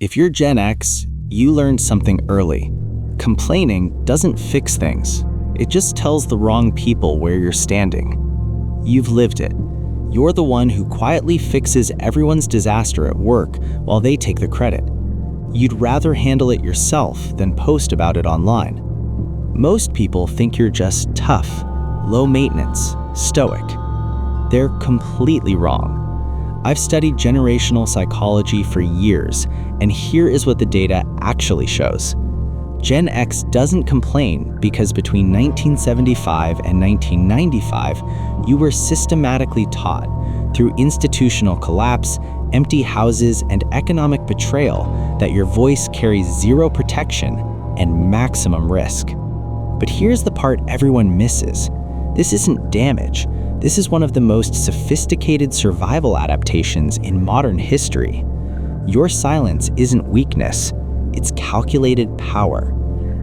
If you're Gen X, you learned something early. Complaining doesn't fix things. It just tells the wrong people where you're standing. You've lived it. You're the one who quietly fixes everyone's disaster at work while they take the credit. You'd rather handle it yourself than post about it online. Most people think you're just tough, low maintenance, stoic. They're completely wrong. I've studied generational psychology for years, and here is what the data actually shows. Gen X doesn't complain because between 1975 and 1995, you were systematically taught, through institutional collapse, empty houses, and economic betrayal, that your voice carries zero protection and maximum risk. But here's the part everyone misses. This isn't damage. This is one of the most sophisticated survival adaptations in modern history. Your silence isn't weakness, it's calculated power.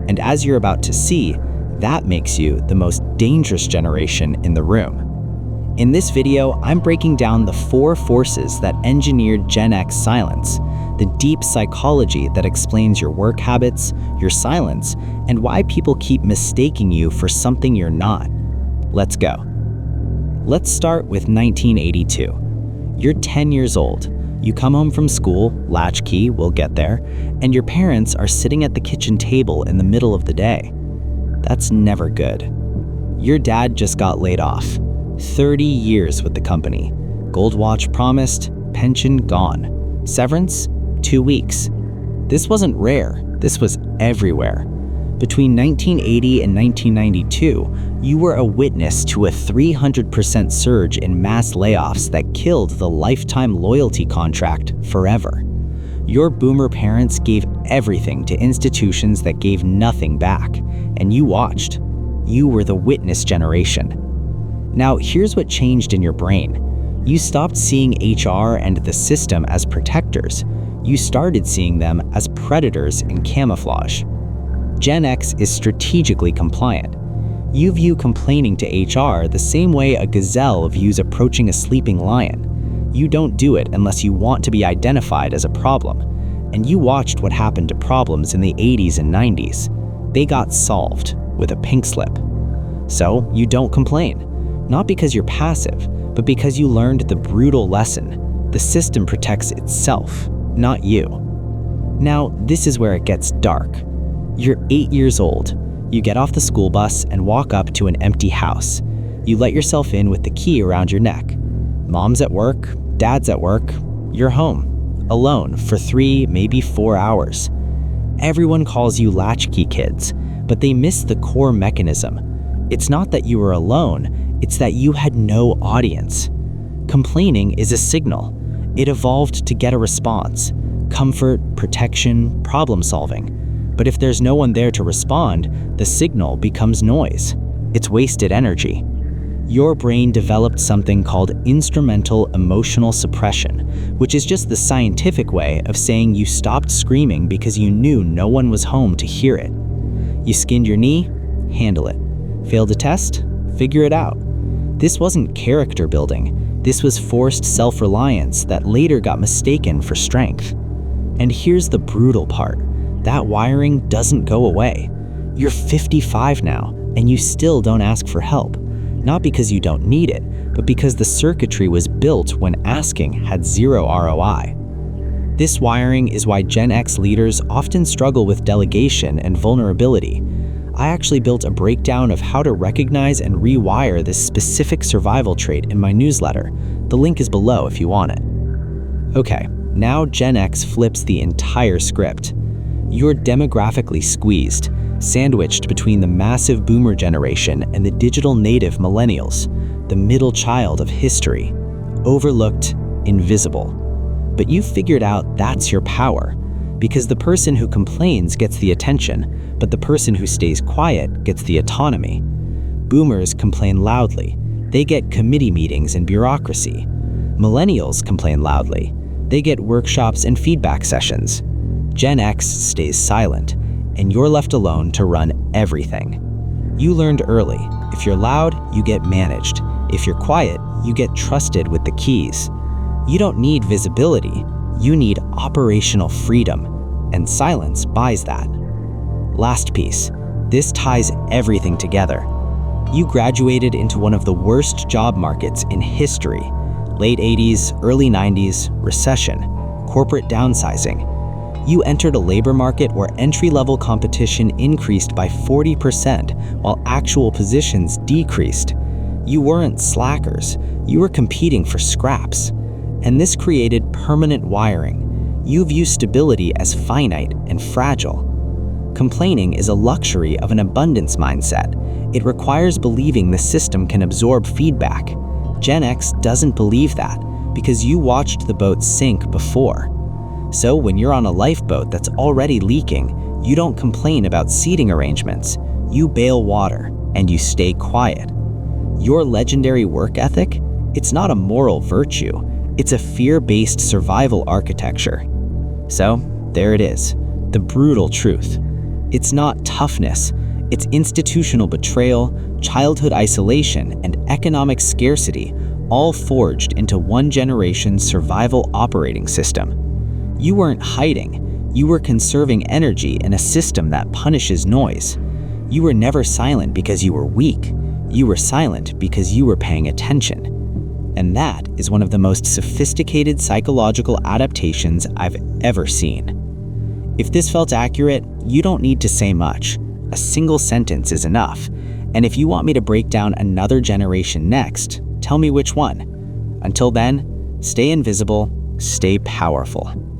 And as you're about to see, that makes you the most dangerous generation in the room. In this video, I'm breaking down the 4 forces that engineered Gen X silence, the deep psychology that explains your work habits, your silence, and why people keep mistaking you for something you're not. Let's go. Let's start with 1982. You're 10 years old. You come home from school, Latchkey, we'll get there, and your parents are sitting at the kitchen table in the middle of the day. That's never good. Your dad just got laid off. 30 years with the company. Gold watch promised, pension gone. Severance? 2 weeks. This wasn't rare, this was everywhere. Between 1980 and 1992, you were a witness to a 300% surge in mass layoffs that killed the lifetime loyalty contract forever. Your boomer parents gave everything to institutions that gave nothing back, and you watched. You were the witness generation. Now, here's what changed in your brain. You stopped seeing HR and the system as protectors. You started seeing them as predators in camouflage. Gen X is strategically compliant. You view complaining to HR the same way a gazelle views approaching a sleeping lion. You don't do it unless you want to be identified as a problem. And you watched what happened to problems in the 80s and 90s. They got solved with a pink slip. So you don't complain. Not because you're passive, but because you learned the brutal lesson. The system protects itself, not you. Now, this is where it gets dark. You're 8 years old. You get off the school bus and walk up to an empty house. You let yourself in with the key around your neck. Mom's at work, dad's at work. You're home, alone for 3, maybe 4 hours. Everyone calls you latchkey kids, but they miss the core mechanism. It's not that you were alone, it's that you had no audience. Complaining is a signal. It evolved to get a response. Comfort, protection, problem solving. But if there's no one there to respond, the signal becomes noise. It's wasted energy. Your brain developed something called instrumental emotional suppression, which is just the scientific way of saying you stopped screaming because you knew no one was home to hear it. You skinned your knee? Handle it. Failed a test? Figure it out. This wasn't character building. This was forced self-reliance that later got mistaken for strength. And here's the brutal part. That wiring doesn't go away. You're 55 now, and you still don't ask for help. Not because you don't need it, but because the circuitry was built when asking had zero ROI. This wiring is why Gen X leaders often struggle with delegation and vulnerability. I actually built a breakdown of how to recognize and rewire this specific survival trait in my newsletter. The link is below if you want it. Okay, now Gen X flips the entire script. You're demographically squeezed, sandwiched between the massive boomer generation and the digital native millennials, the middle child of history, overlooked, invisible. But you figured out that's your power, because the person who complains gets the attention, but the person who stays quiet gets the autonomy. Boomers complain loudly. They get committee meetings and bureaucracy. Millennials complain loudly. They get workshops and feedback sessions. Gen X stays silent, and you're left alone to run everything. You learned early, if you're loud, you get managed. If you're quiet, you get trusted with the keys. You don't need visibility, You need operational freedom, and silence buys that. Last piece. This ties everything together. You graduated into one of the worst job markets in history. Late 80s, early 90s, recession, corporate downsizing. You entered a labor market where entry-level competition increased by 40% while actual positions decreased. You weren't slackers, you were competing for scraps. And this created permanent wiring. You view stability as finite and fragile. Complaining is a luxury of an abundance mindset. It requires believing the system can absorb feedback. Gen X doesn't believe that because you watched the boat sink before. So when you're on a lifeboat that's already leaking, you don't complain about seating arrangements. You bail water and you stay quiet. Your legendary work ethic? It's not a moral virtue. It's a fear-based survival architecture. So there it is, the brutal truth. It's not toughness. It's institutional betrayal, childhood isolation, and economic scarcity, all forged into one generation's survival operating system. You weren't hiding. You were conserving energy in a system that punishes noise. You were never silent because you were weak. You were silent because you were paying attention. And that is one of the most sophisticated psychological adaptations I've ever seen. If this felt accurate, you don't need to say much. A single sentence is enough. And if you want me to break down another generation next, tell me which one. Until then, stay invisible, stay powerful.